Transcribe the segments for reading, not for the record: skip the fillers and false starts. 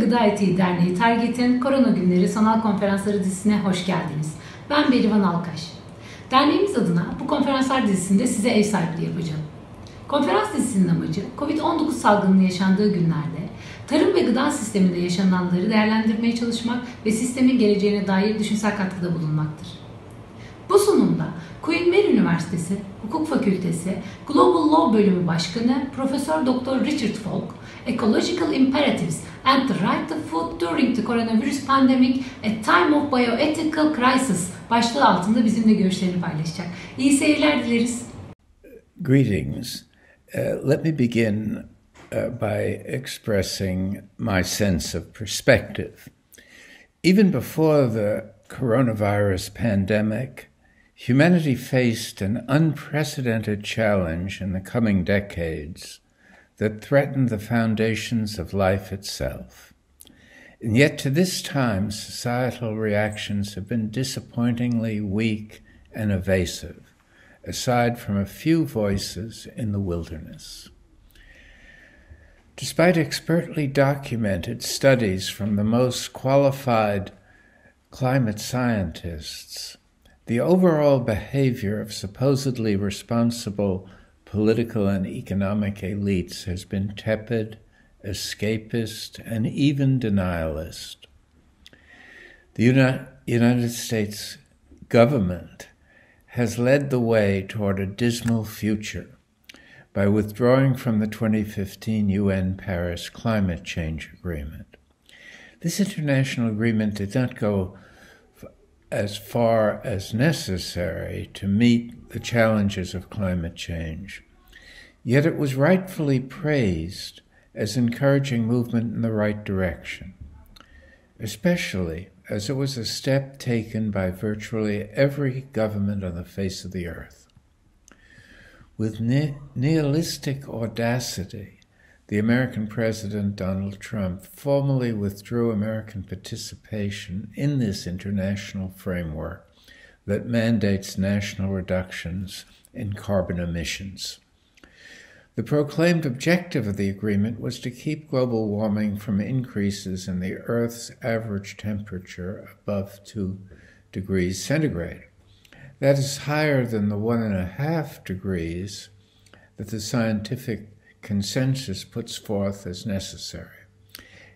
Gıda Etiği Derneği Target'in Korona Günleri Sanal Konferansları dizisine hoş geldiniz. Ben Berivan Alkaş. Derneğimiz adına bu konferanslar dizisinde size ev sahipliği yapacağım. Konferans dizisinin amacı COVID-19 salgının yaşandığı günlerde tarım ve gıda sisteminde yaşananları değerlendirmeye çalışmak ve sistemin geleceğine dair düşünsel katkıda bulunmaktır. Bu sunumda Queen Mary Üniversitesi Hukuk Fakültesi Global Law Bölümü Başkanı Profesör Dr. Richard Falk, Ecological Imperatives and the Right to Food During the Coronavirüs Pandemic at Time of Bioethical Crisis başlığı altında bizimle görüşlerini paylaşacak. İyi seyirler dileriz. Greetings. Let me begin by expressing my sense of perspective. Even before the coronavirus pandemic, humanity faced an unprecedented challenge in the coming decades that threatened the foundations of life itself. And yet to this time, societal reactions have been disappointingly weak and evasive, aside from a few voices in the wilderness. Despite expertly documented studies from the most qualified climate scientists, the overall behavior of supposedly responsible political and economic elites has been tepid, escapist, and even denialist. The United States government has led the way toward a dismal future by withdrawing from the 2015 UN Paris Climate Change Agreement. This international agreement did not go as far as necessary to meet the challenges of climate change, yet it was rightfully praised as encouraging movement in the right direction, especially as it was a step taken by virtually every government on the face of the earth. With nihilistic audacity, the American President Donald Trump formally withdrew American participation in this international framework that mandates national reductions in carbon emissions. The proclaimed objective of the agreement was to keep global warming from increases in the Earth's average temperature above 2 degrees centigrade. That is higher than the 1.5 degrees that the scientific consensus puts forth as necessary.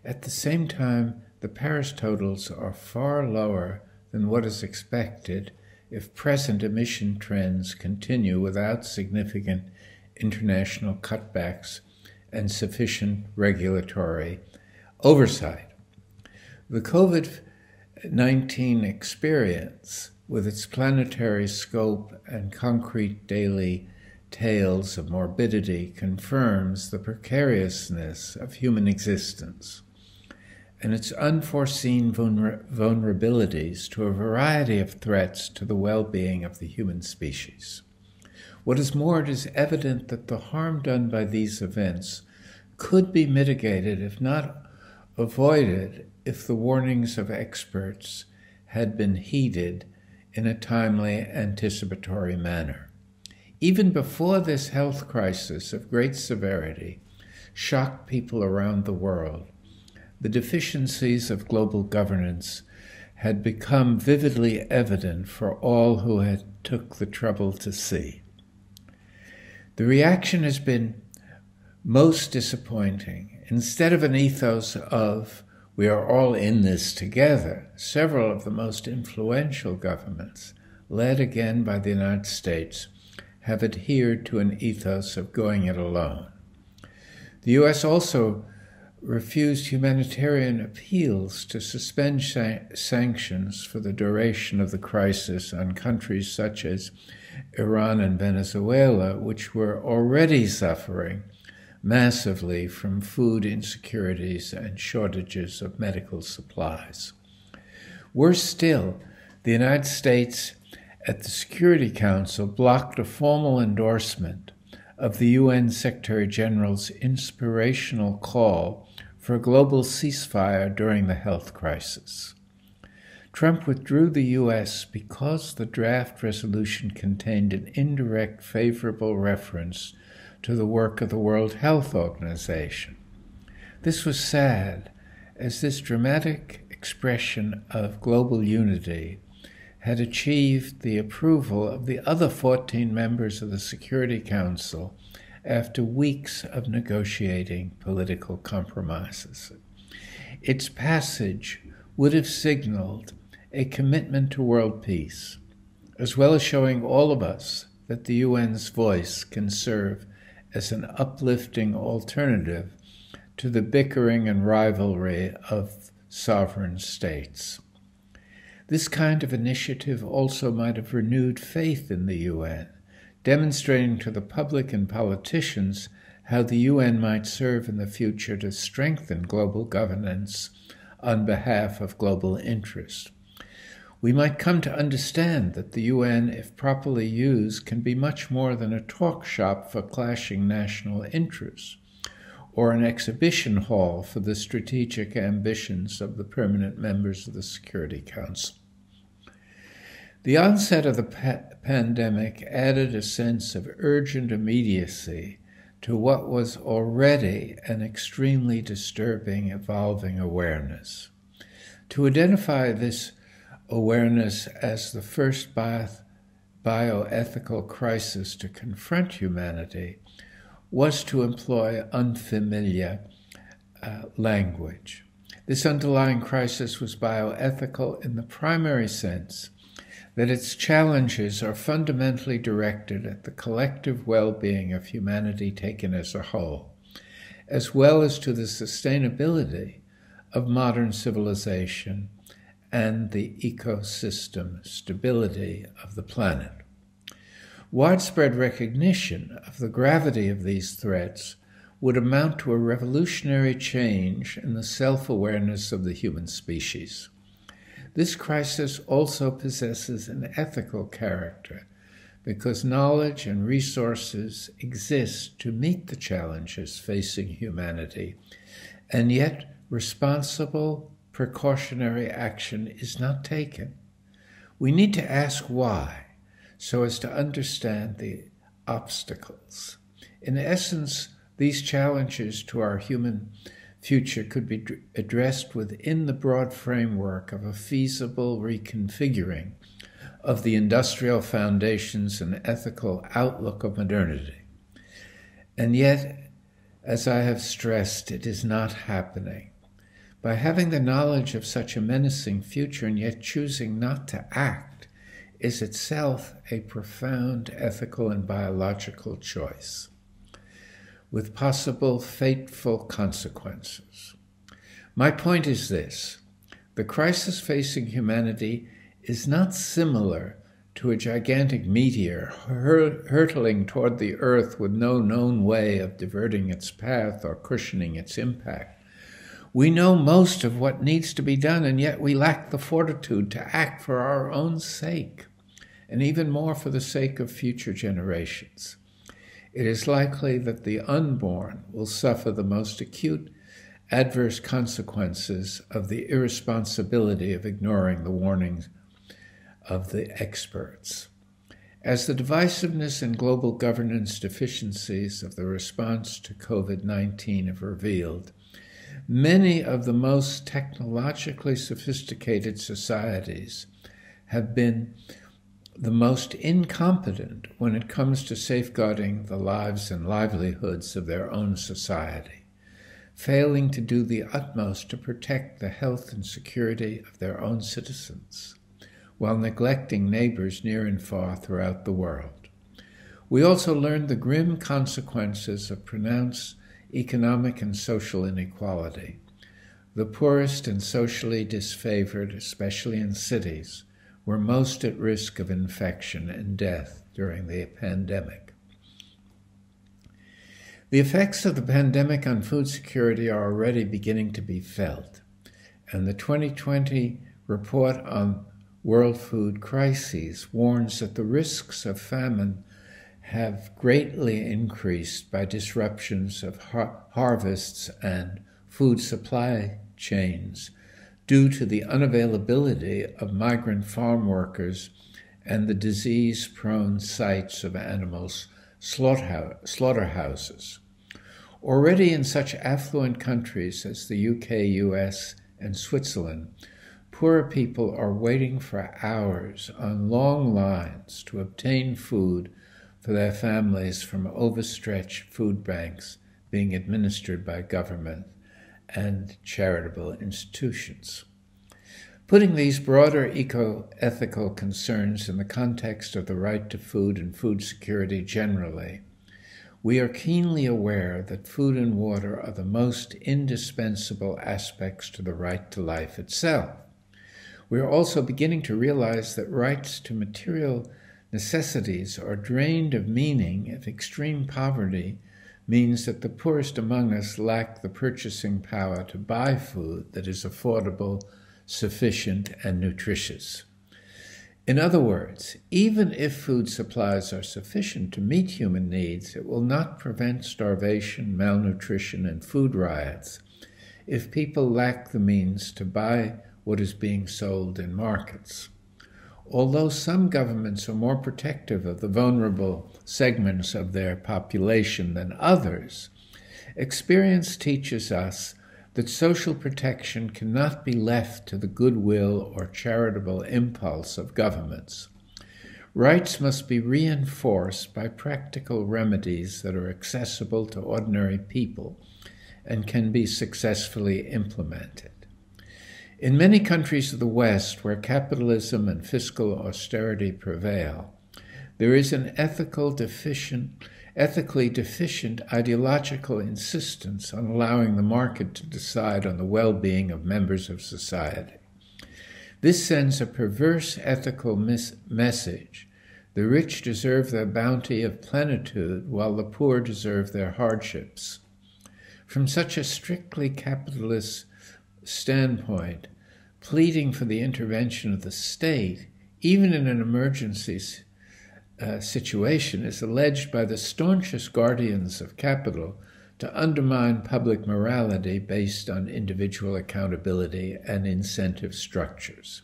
At the same time, the Paris totals are far lower than what is expected if present emission trends continue without significant international cutbacks and sufficient regulatory oversight. The COVID-19 experience, with its planetary scope and concrete daily tales of morbidity, confirms the precariousness of human existence and its unforeseen vulnerabilities to a variety of threats to the well-being of the human species. What is more, it is evident that the harm done by these events could be mitigated, if not avoided, if the warnings of experts had been heeded in a timely, anticipatory manner. Even before this health crisis of great severity shocked people around the world, the deficiencies of global governance had become vividly evident for all who had took the trouble to see. The reaction has been most disappointing. Instead of an ethos of, we are all in this together, several of the most influential governments, led again by the United States, have adhered to an ethos of going it alone. The U.S. also refused humanitarian appeals to suspend sanctions for the duration of the crisis on countries such as Iran and Venezuela, which were already suffering massively from food insecurities and shortages of medical supplies. Worse still, the United States at the Security Council blocked a formal endorsement of the UN Secretary General's inspirational call for a global ceasefire during the health crisis. Trump withdrew the U.S. because the draft resolution contained an indirect favorable reference to the work of the World Health Organization. This was sad, as this dramatic expression of global unity had achieved the approval of the other 14 members of the Security Council after weeks of negotiating political compromises. Its passage would have signaled a commitment to world peace, as well as showing all of us that the UN's voice can serve as an uplifting alternative to the bickering and rivalry of sovereign states. This kind of initiative also might have renewed faith in the UN, demonstrating to the public and politicians how the UN might serve in the future to strengthen global governance on behalf of global interest. We might come to understand that the UN, if properly used, can be much more than a talk shop for clashing national interests, or an exhibition hall for the strategic ambitions of the permanent members of the Security Council. The onset of the pandemic added a sense of urgent immediacy to what was already an extremely disturbing, evolving awareness. To identify this awareness as the first bioethical crisis to confront humanity was to employ unfamiliar language. This underlying crisis was bioethical in the primary sense that its challenges are fundamentally directed at the collective well-being of humanity taken as a whole, as well as to the sustainability of modern civilization and the ecosystem stability of the planet. Widespread recognition of the gravity of these threats would amount to a revolutionary change in the self-awareness of the human species. This crisis also possesses an ethical character because knowledge and resources exist to meet the challenges facing humanity, and yet responsible precautionary action is not taken. We need to ask why, so as to understand the obstacles. In essence, these challenges to our human future could be addressed within the broad framework of a feasible reconfiguring of the industrial foundations and ethical outlook of modernity. And yet, as I have stressed, it is not happening. By having the knowledge of such a menacing future and yet choosing not to act is itself a profound ethical and biological choice, with possible fateful consequences. My point is this: the crisis facing humanity is not similar to a gigantic meteor hurtling toward the Earth with no known way of diverting its path or cushioning its impact. We know most of what needs to be done, and yet we lack the fortitude to act for our own sake, and even more for the sake of future generations. It is likely that the unborn will suffer the most acute adverse consequences of the irresponsibility of ignoring the warnings of the experts. As the divisiveness and global governance deficiencies of the response to COVID-19 have revealed, many of the most technologically sophisticated societies have been the most incompetent when it comes to safeguarding the lives and livelihoods of their own society, failing to do the utmost to protect the health and security of their own citizens, while neglecting neighbors near and far throughout the world. We also learned the grim consequences of pronounced economic and social inequality. The poorest and socially disfavored, especially in cities, were most at risk of infection and death during the pandemic. The effects of the pandemic on food security are already beginning to be felt, and the 2020 report on world food crises warns that the risks of famine have greatly increased by disruptions of harvests and food supply chains due to the unavailability of migrant farm workers and the disease-prone sites of animals' slaughterhouses. Already in such affluent countries as the UK, US, and Switzerland, poorer people are waiting for hours on long lines to obtain food for their families from overstretched food banks being administered by government and charitable institutions. Putting these broader eco-ethical concerns in the context of the right to food and food security generally, we are keenly aware that food and water are the most indispensable aspects to the right to life itself. We are also beginning to realize that rights to material necessities are drained of meaning if extreme poverty means that the poorest among us lack the purchasing power to buy food that is affordable, sufficient, and nutritious. In other words, even if food supplies are sufficient to meet human needs, it will not prevent starvation, malnutrition, and food riots if people lack the means to buy what is being sold in markets. Although some governments are more protective of the vulnerable segments of their population than others, experience teaches us that social protection cannot be left to the goodwill or charitable impulse of governments. Rights must be reinforced by practical remedies that are accessible to ordinary people and can be successfully implemented. In many countries of the West, where capitalism and fiscal austerity prevail, there is an ethically deficient ideological insistence on allowing the market to decide on the well-being of members of society. This sends a perverse ethical message. The rich deserve their bounty of plenitude, while the poor deserve their hardships. From such a strictly capitalist standpoint, pleading for the intervention of the state, even in an emergency situation, is alleged by the staunchest guardians of capital to undermine public morality based on individual accountability and incentive structures.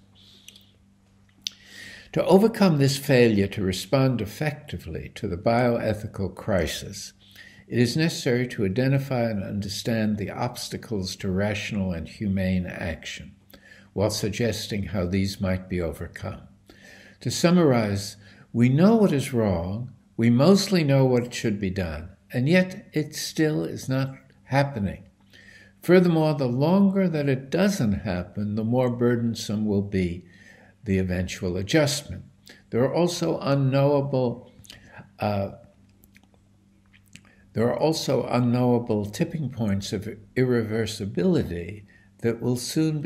To overcome this failure to respond effectively to the bioethical crisis, it is necessary to identify and understand the obstacles to rational and humane action, while suggesting how these might be overcome. To summarize, we know what is wrong, we mostly know what should be done, and yet it still is not happening. Furthermore, the longer that it doesn't happen, the more burdensome will be the eventual adjustment. There are also unknowable tipping points of irreversibility that will soon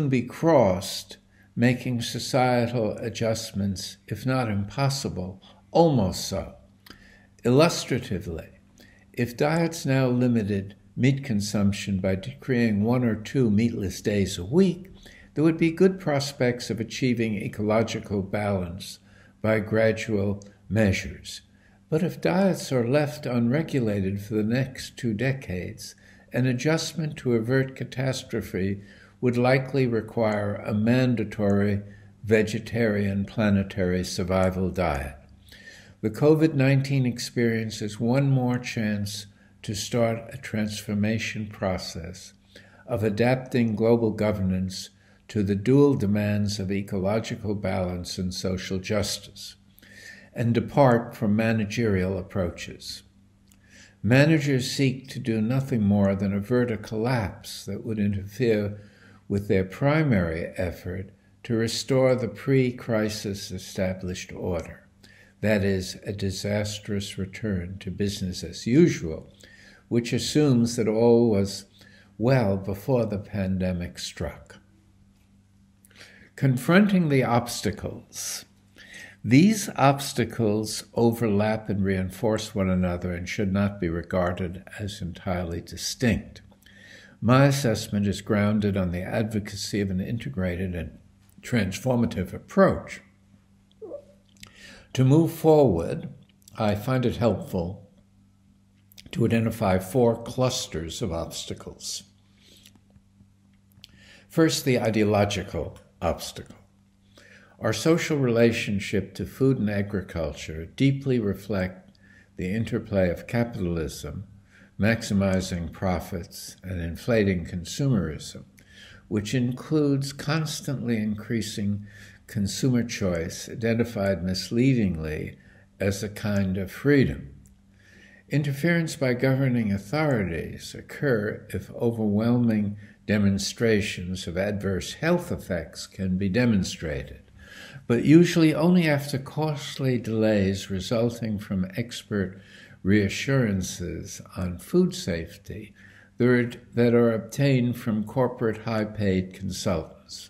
be crossed, making societal adjustments, if not impossible, almost so. Illustratively, if diets now limited meat consumption by decreeing 1 or 2 meatless days a week, there would be good prospects of achieving ecological balance by gradual measures. But if diets are left unregulated for the next 2 decades, an adjustment to avert catastrophe would likely require a mandatory vegetarian planetary survival diet. The COVID-19 experience is one more chance to start a transformation process of adapting global governance to the dual demands of ecological balance and social justice, and depart from managerial approaches. Managers seek to do nothing more than avert a collapse that would interfere with their primary effort to restore the pre-crisis established order, that is, a disastrous return to business as usual, which assumes that all was well before the pandemic struck. Confronting the obstacles. These obstacles overlap and reinforce one another and should not be regarded as entirely distinct. My assessment is grounded on the advocacy of an integrated and transformative approach. To move forward, I find it helpful to identify 4 clusters of obstacles. First, the ideological obstacle. Our social relationship to food and agriculture deeply reflect the interplay of capitalism, maximizing profits, and inflating consumerism, which includes constantly increasing consumer choice, identified misleadingly as a kind of freedom. Interference by governing authorities occur if overwhelming demonstrations of adverse health effects can be demonstrated, but usually only after costly delays resulting from expert reassurances on food safety that are obtained from corporate high-paid consultants.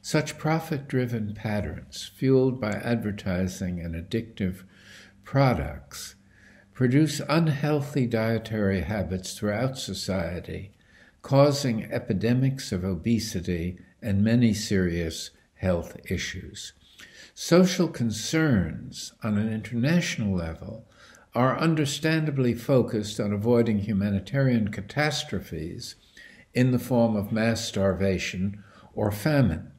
Such profit-driven patterns, fueled by advertising and addictive products, produce unhealthy dietary habits throughout society, causing epidemics of obesity and many serious health issues. Social concerns on an international level are understandably focused on avoiding humanitarian catastrophes in the form of mass starvation or famine.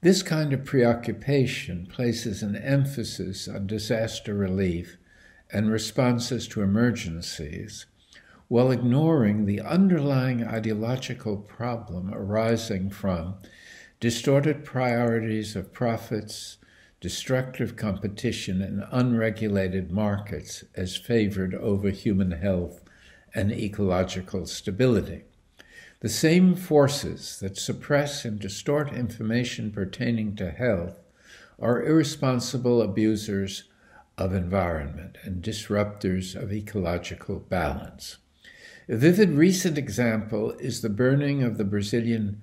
This kind of preoccupation places an emphasis on disaster relief and responses to emergencies, while ignoring the underlying ideological problem arising from distorted priorities of profits, destructive competition, and unregulated markets as favored over human health and ecological stability. The same forces that suppress and distort information pertaining to health are irresponsible abusers of environment and disruptors of ecological balance. A vivid recent example is the burning of the Brazilian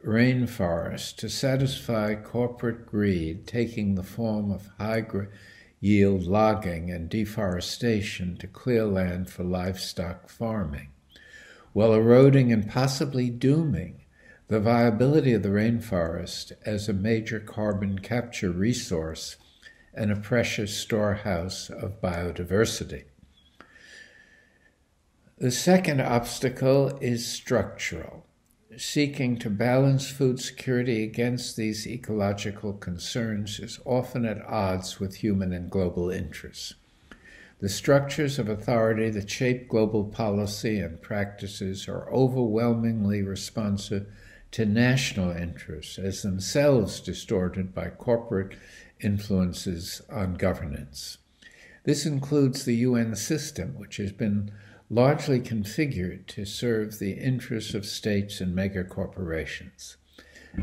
rainforest to satisfy corporate greed, taking the form of high-yield logging and deforestation to clear land for livestock farming, while eroding and possibly dooming the viability of the rainforest as a major carbon capture resource and a precious storehouse of biodiversity. The second obstacle is structural. Seeking to balance food security against these ecological concerns is often at odds with human and global interests. The structures of authority that shape global policy and practices are overwhelmingly responsive to national interests, as themselves distorted by corporate influences on governance. This includes the UN system, which has been largely configured to serve the interests of states and megacorporations.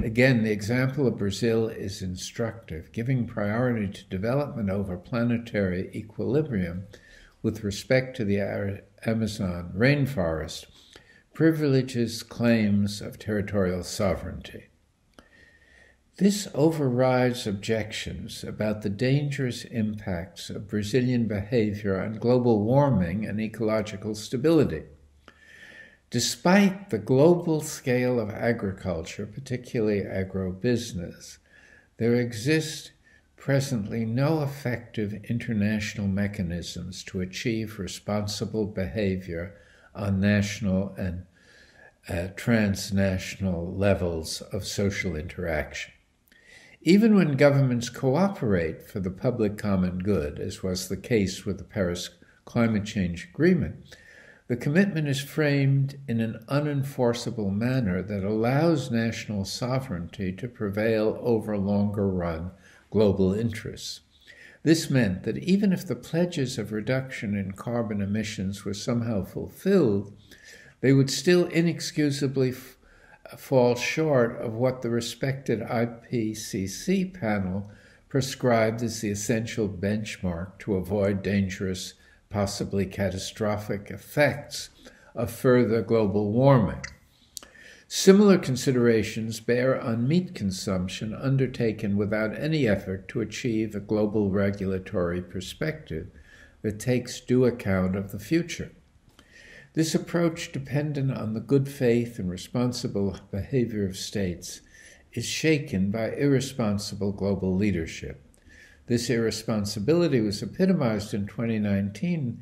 Again, the example of Brazil is instructive, giving priority to development over planetary equilibrium with respect to the Amazon rainforest privileges claims of territorial sovereignty. This overrides objections about the dangerous impacts of Brazilian behavior on global warming and ecological stability. Despite the global scale of agriculture, particularly agrobusiness, there exist presently no effective international mechanisms to achieve responsible behavior on national and transnational levels of social interaction. Even when governments cooperate for the public common good, as was the case with the Paris Climate Change Agreement, the commitment is framed in an unenforceable manner that allows national sovereignty to prevail over longer-run global interests. This meant that even if the pledges of reduction in carbon emissions were somehow fulfilled, they would still inexcusably fall short of what the respected IPCC panel prescribed as the essential benchmark to avoid dangerous, possibly catastrophic effects of further global warming. Similar considerations bear on meat consumption undertaken without any effort to achieve a global regulatory perspective that takes due account of the future. This approach, dependent on the good faith and responsible behavior of states, is shaken by irresponsible global leadership. This irresponsibility was epitomized in 2019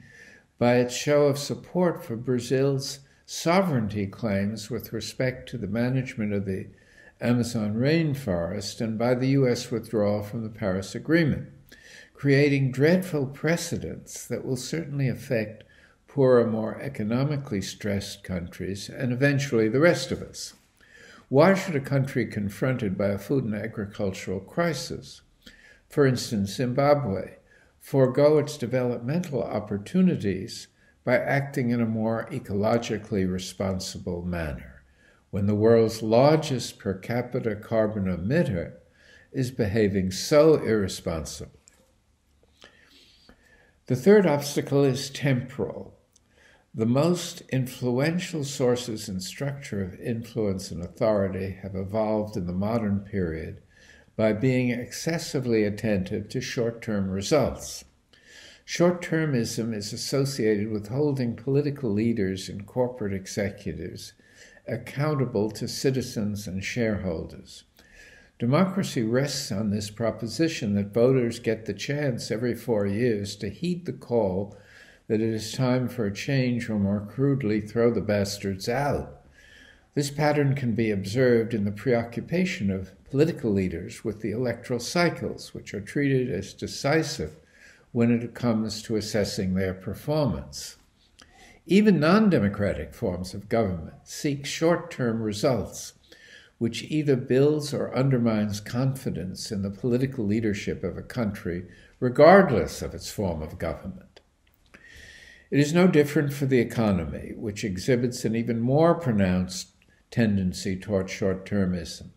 by its show of support for Brazil's sovereignty claims with respect to the management of the Amazon rainforest and by the U.S. withdrawal from the Paris Agreement, creating dreadful precedents that will certainly affect poorer, more economically stressed countries and eventually the rest of us. Why should a country confronted by a food and agricultural crisis, for instance Zimbabwe, forego its developmental opportunities by acting in a more ecologically responsible manner, when the world's largest per capita carbon emitter is behaving so irresponsibly? The third obstacle is temporal. The most influential sources and structure of influence and authority have evolved in the modern period by being excessively attentive to short-term results. Short-termism is associated with holding political leaders and corporate executives accountable to citizens and shareholders. Democracy rests on this proposition that voters get the chance every 4 years to heed the call that it is time for a change, or more crudely, throw the bastards out. This pattern can be observed in the preoccupation of political leaders with the electoral cycles, which are treated as decisive when it comes to assessing their performance. Even non-democratic forms of government seek short-term results, which either builds or undermines confidence in the political leadership of a country, regardless of its form of government. It is no different for the economy, which exhibits an even more pronounced tendency toward short-termism.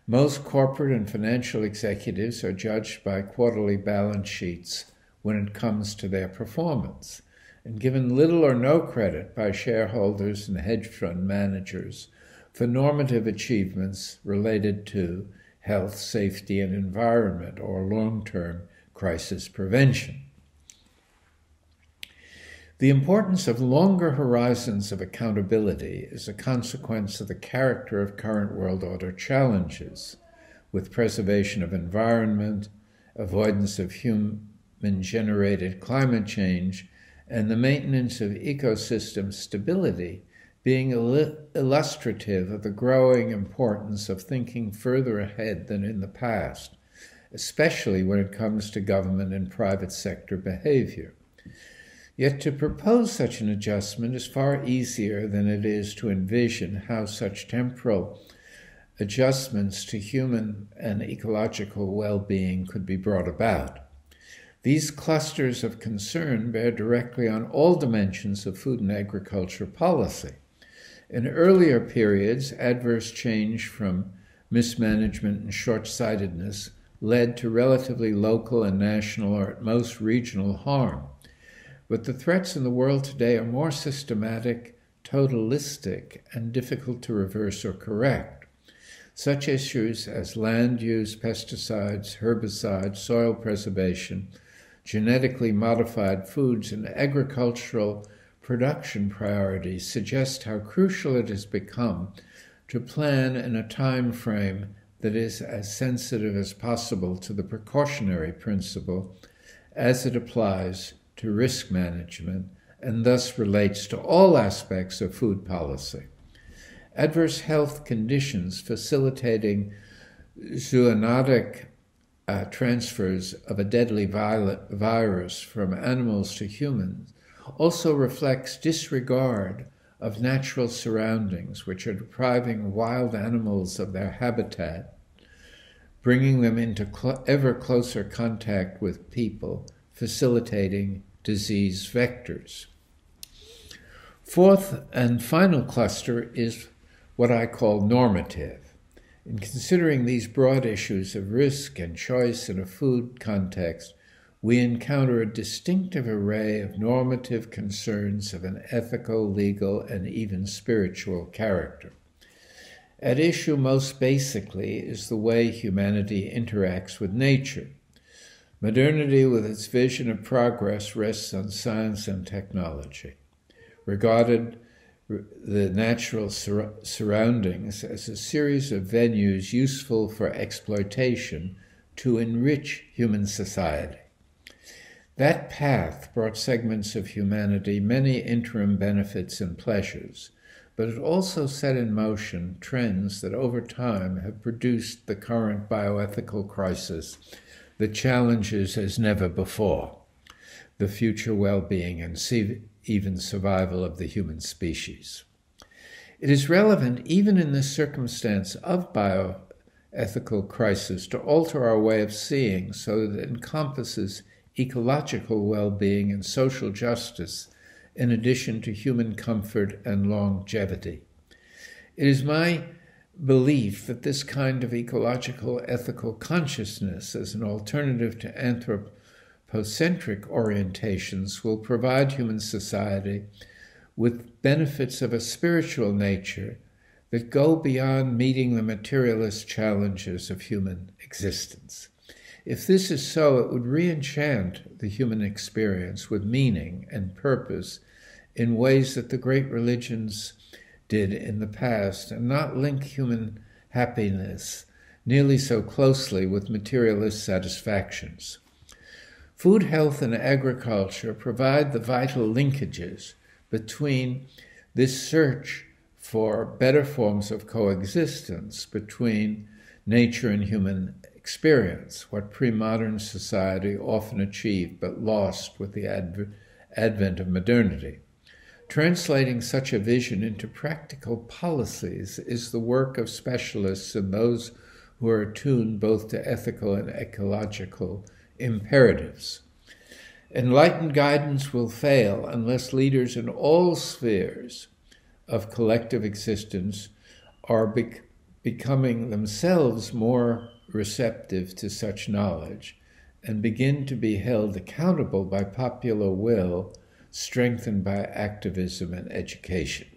Most corporate and financial executives are judged by quarterly balance sheets when it comes to their performance, and given little or no credit by shareholders and hedge fund managers for normative achievements related to health, safety, and environment, or long-term crisis prevention. The importance of longer horizons of accountability is a consequence of the character of current world order challenges, with preservation of environment, avoidance of human-generated climate change, and the maintenance of ecosystem stability being illustrative of the growing importance of thinking further ahead than in the past, especially when it comes to government and private sector behavior. Yet to propose such an adjustment is far easier than it is to envision how such temporal adjustments to human and ecological well-being could be brought about. These clusters of concern bear directly on all dimensions of food and agriculture policy. In earlier periods, adverse change from mismanagement and short-sightedness led to relatively local and national, or at most regional, harm. But the threats in the world today are more systematic, totalistic, and difficult to reverse or correct. Such issues as land use, pesticides, herbicides, soil preservation, genetically modified foods, and agricultural production priorities suggest how crucial it has become to plan in a time frame that is as sensitive as possible to the precautionary principle as it applies to risk management and thus relates to all aspects of food policy. Adverse health conditions facilitating zoonotic transfers of a deadly virus from animals to humans also reflects disregard of natural surroundings, which are depriving wild animals of their habitat, bringing them into ever closer contact with people, facilitating disease vectors. Fourth and final cluster is what I call normative. In considering these broad issues of risk and choice in a food context, we encounter a distinctive array of normative concerns of an ethical, legal, and even spiritual character. At issue most basically is the way humanity interacts with nature. Modernity, with its vision of progress, rests on science and technology. Regarded the natural surroundings as a series of venues useful for exploitation to enrich human society. That path brought segments of humanity many interim benefits and pleasures, but it also set in motion trends that over time have produced the current bioethical crisis the challenges as never before, the future well-being and even survival of the human species. It is relevant even in this circumstance of bioethical crisis to alter our way of seeing so that it encompasses ecological well-being and social justice in addition to human comfort and longevity. It is my belief that this kind of ecological ethical consciousness as an alternative to anthropocentric orientations will provide human society with benefits of a spiritual nature that go beyond meeting the materialist challenges of human existence. If this is so, it would re-enchant the human experience with meaning and purpose in ways that the great religions did in the past, and not link human happiness nearly so closely with materialist satisfactions. Food, health, and agriculture provide the vital linkages between this search for better forms of coexistence between nature and human experience, what pre-modern society often achieved but lost with the advent of modernity. Translating such a vision into practical policies is the work of specialists and those who are attuned both to ethical and ecological imperatives. Enlightened guidance will fail unless leaders in all spheres of collective existence are becoming themselves more receptive to such knowledge and begin to be held accountable by popular will, strengthened by activism and education.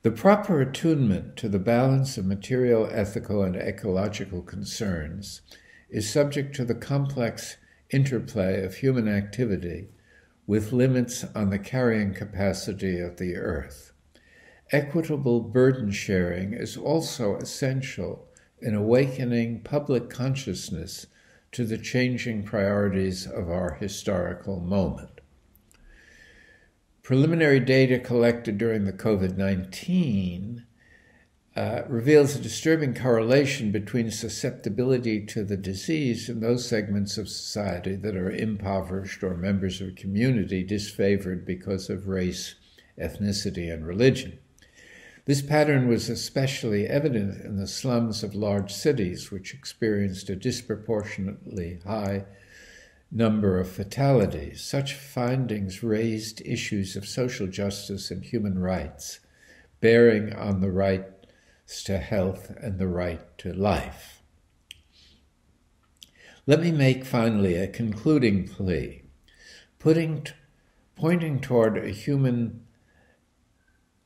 The proper attunement to the balance of material, ethical, and ecological concerns is subject to the complex interplay of human activity with limits on the carrying capacity of the earth. Equitable burden sharing is also essential in awakening public consciousness to the changing priorities of our historical moment. Preliminary data collected during the COVID-19 reveals a disturbing correlation between susceptibility to the disease in those segments of society that are impoverished or members of a community disfavored because of race, ethnicity, and religion. This pattern was especially evident in the slums of large cities, which experienced a disproportionately high number of fatalities. Such findings raised issues of social justice and human rights, bearing on the rights to health and the right to life. Let me make finally a concluding plea, pointing toward a human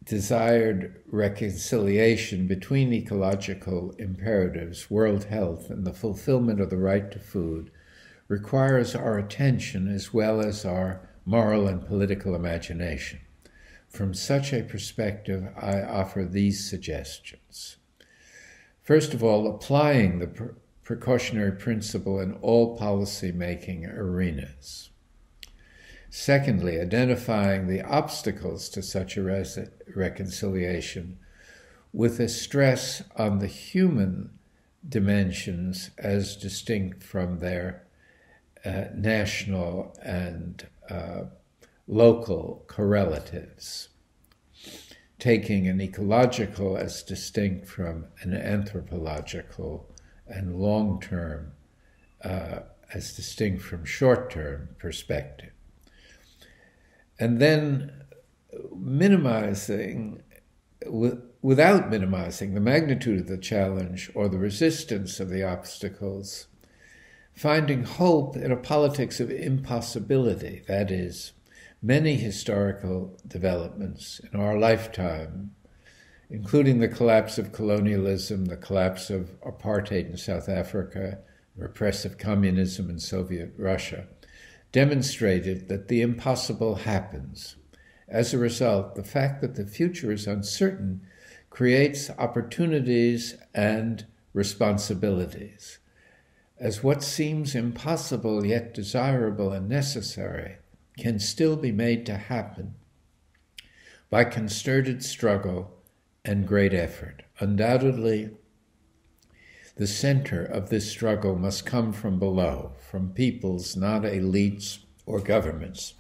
desired reconciliation between ecological imperatives, world health, and the fulfillment of the right to food requires our attention as well as our moral and political imagination. From such a perspective, I offer these suggestions. First of all, applying the precautionary principle in all policy-making arenas. Secondly, identifying the obstacles to such a reconciliation with a stress on the human dimensions as distinct from their national and local correlatives, taking an ecological as distinct from an anthropological and long-term as distinct from short-term perspective. And then without minimizing the magnitude of the challenge or the resistance of the obstacles, finding hope in a politics of impossibility, that is, many historical developments in our lifetime, including the collapse of colonialism, the collapse of apartheid in South Africa, repressive communism in Soviet Russia, demonstrated that the impossible happens. As a result, the fact that the future is uncertain creates opportunities and responsibilities. As what seems impossible yet desirable and necessary can still be made to happen by concerted struggle and great effort. Undoubtedly, The center of this struggle must come from below, from peoples, not elites or governments.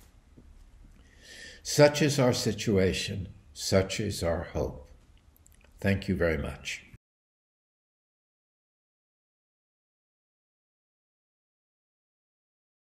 Such is our situation. Such is our hope. Thank you very much.